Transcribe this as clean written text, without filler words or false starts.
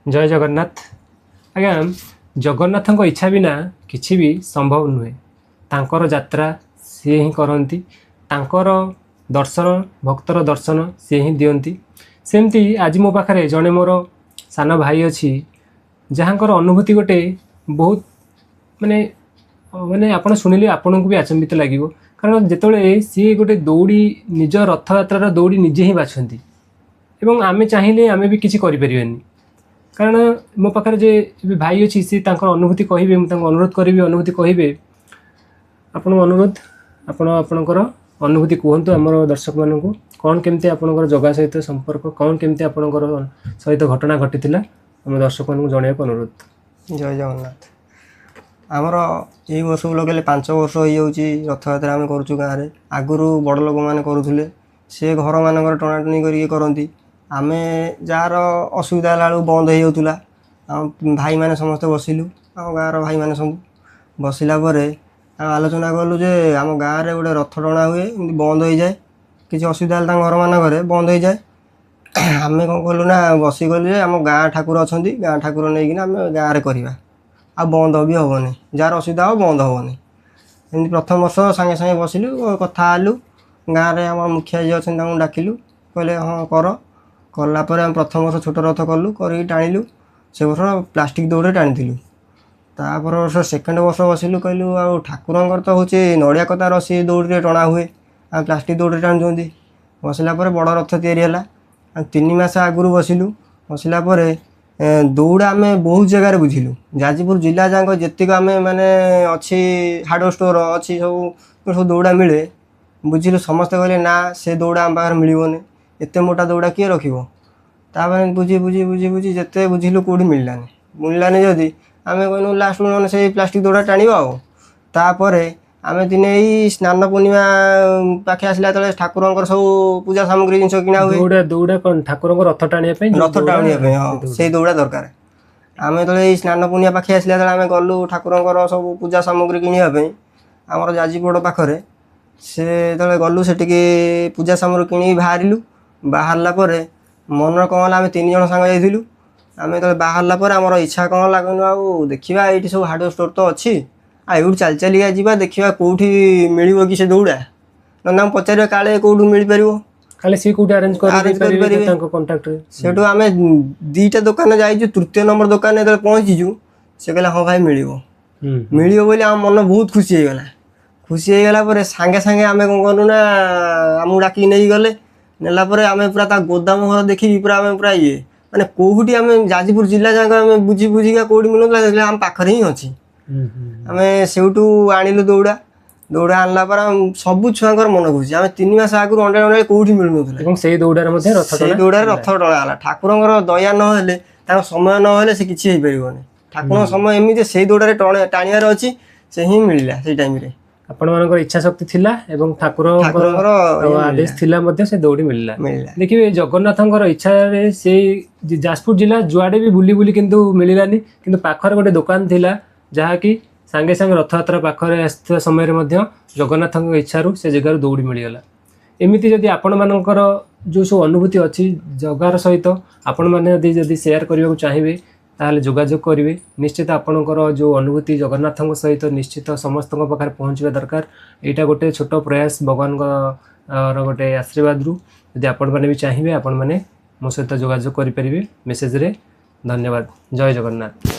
जय जगन्नाथ। आज्ञा जगन्नाथ इच्छा बिना किसी भी संभव नुहे। तांकर यात्रा सी ही करती, तांकर दर्शन भक्तर दर्शन सी ही दियंती। सेमती आज मो पाखे जड़े मोर सान भाई अच्छी जहाँकर अनुभूति गोटे बहुत माने माने आपण शुणिले आपन को भी आचंबित लगे। कारण जिते सी गोटे दौड़ी निज रथ यात्रार दौड़ी निजे ही बाछंती एवं आमे चाहिए आमे भी किसी करें। कारण मो पाखे जे भाई अच्छी सी अनुभूति कहे मुझे अनुरोध करी अनुभूति कहे आपण अनुरोध आपणकर अनुभूति कहतु आम दर्शक मान कौन केमती आपणकर जगह सहित संपर्क कौन केमती आपणकर सहित घटना घटी आम दर्शक मान जनवाक अनुरोध। जय जगन्नाथ। आमर यही वर्ष लगे 5 वर्ष हो रथ यात्रा आम करूँ गाँव में। आगुरी बड़ लोक मैंने करुले सी घर मानक टणाटणी करती आम जार असुविधा है बंद हो जाऊला। भाई मैंने समस्ते बसिलु आम गाँव भाई मैंने सब बसला आलोचना कलु जे आम गाँव में गोटे रथ टणा हुए बंद हो जाए किसी असुविधा घर मानक बंद हो जाए। आम कौन कलु ना बसिगलु आम गाँ ठाकुर अच्छा गाँ ठाकुर नहीं आम गाँव में करवा आ बंद भी हेनी जार असुविधा हो बंद हेनी। एमती प्रथम वर्ष सांगे सांगे बसिलु कथा हेलु गाँव में आम मुखिया जी अच्छे डाकिलु कहले हाँ कलापर आम प्रथम वर्ष छोट रथ कलु कर टाणिलु से वर्ष प्लास्टिक दौड़े टाणीलु। तापर वर्ष सेकेंड वर्ष बसिलु कहलु आ ठाकुर तो हूँ नड़िया कता रसी दौड़े टणा हुए आ प्लास्टिक दौड़े टाणुंट बसला बड़ रथ या 3 मास आगुरी बसिलु बसला दौड़ा आम बहुत जगार बुझिलु जाजपुर जिला जाक जी आम मैंने अच्छी हार्डवेयर स्टोर अच्छी सब दौड़ा मिले बुझिलु समस्ते कहले ना से दौड़ा आम पाखे मिलने एत मोटा दौड़ा किए रखिबो। तापर बुझी बुझी बुझी बुझी जिते बुझिलु कौटी मिललानी जदि आम कहूँ लास्ट मैंने से प्लास्टिक दौड़ा टाणवा आपर आम दिने यही स्नान पूर्णिमा पाखे आसला ठाकुर सब पूजा सामग्री जिन किना हुए दौड़ा कौन ठाकुर रथ टाणिया रथ टाणिया हाँ से दौड़ा दरकार। आम जो स्नान पूर्णिमा पाखे आसला आम गलु ठाकुर सब पूजा सामग्री किणापी आमर जाजपुर पाखे से जो गलु से पूजा सामग्री कि बाहर बाहरला मन कौन आम 3 जन सांग जाइलु आम जो बाहरला आमर इच्छा कौन लगन आ देखा ये सब हार्डवेयर स्टोर तो अच्छी आउट चल चलिया जा देखा कौटी मिल कि से दौड़ा ना पचार काले कौटू मिल पार खाली सी कौटी अरेंज कर सेठू आम 2टा दुकान जाइए तृतीय नंबर दुकान जो पहुँचीचु से कहला हाँ भाई मिल बोली आम मन बहुत खुशी होगला। खुशी होगला सांगे सांगे आम कौन कलु ना आमको डाकी नहीं गले नेला आम पूरा गोदाम घर देखिकी पूरा आम पूरा ये माने कौटी आम जाजपुर जिला जाक आम बुझी बुझिका कौटी मिलूला आम पाखे ही अच्छी आम सेठू आणिलु दौड़ा दौड़ा आणला सब छुआ मन खुशी आम 3 मास आगुरी अंडा अंडा कौटी मिलून से दौड़ार रथ टणाला ठाकुर दया ना समय ना से किसी ठाकुर समय एमती से दौड़े टाणियार अच्छी से ही मिलला से टाइम रे आपण मानकर इच्छा शक्ति थिला एवं ठाकुर आदेश थिला मध्य से दौड़ी मिलला। देखिए जगन्नाथंकर इच्छा रे से जाजपुर जिला जुआडे भी बुली बुली किंतु मिललानी किंतु पाखर गोटे दुकान थिला जहा कि सांगे सांगे रथ यात्रा पाखरे आसुवा समय मध्य जगन्नाथंक इच्छारू से जगार दौड़ी मिलगला। एमती जदि आपण मानकर जो सब अनुभूति अच्छी जगार सहित आपण माने जदि शेयर करने चाहिए ताहले जोगाजोग करेंगे। निश्चित आपणकर जो अनुभूति जगन्नाथ सहित निश्चित समस्त पाखे पहुँचवा दरकार। यहाँ गोटे छोट प्रयास भगवान गोटे आशीर्वाद रु यदि आपण मैंने भी चाहिए आपण मैंने मो सहित जोगाजोग करेंगे मेसेज रे। धन्यवाद। जय जगन्नाथ।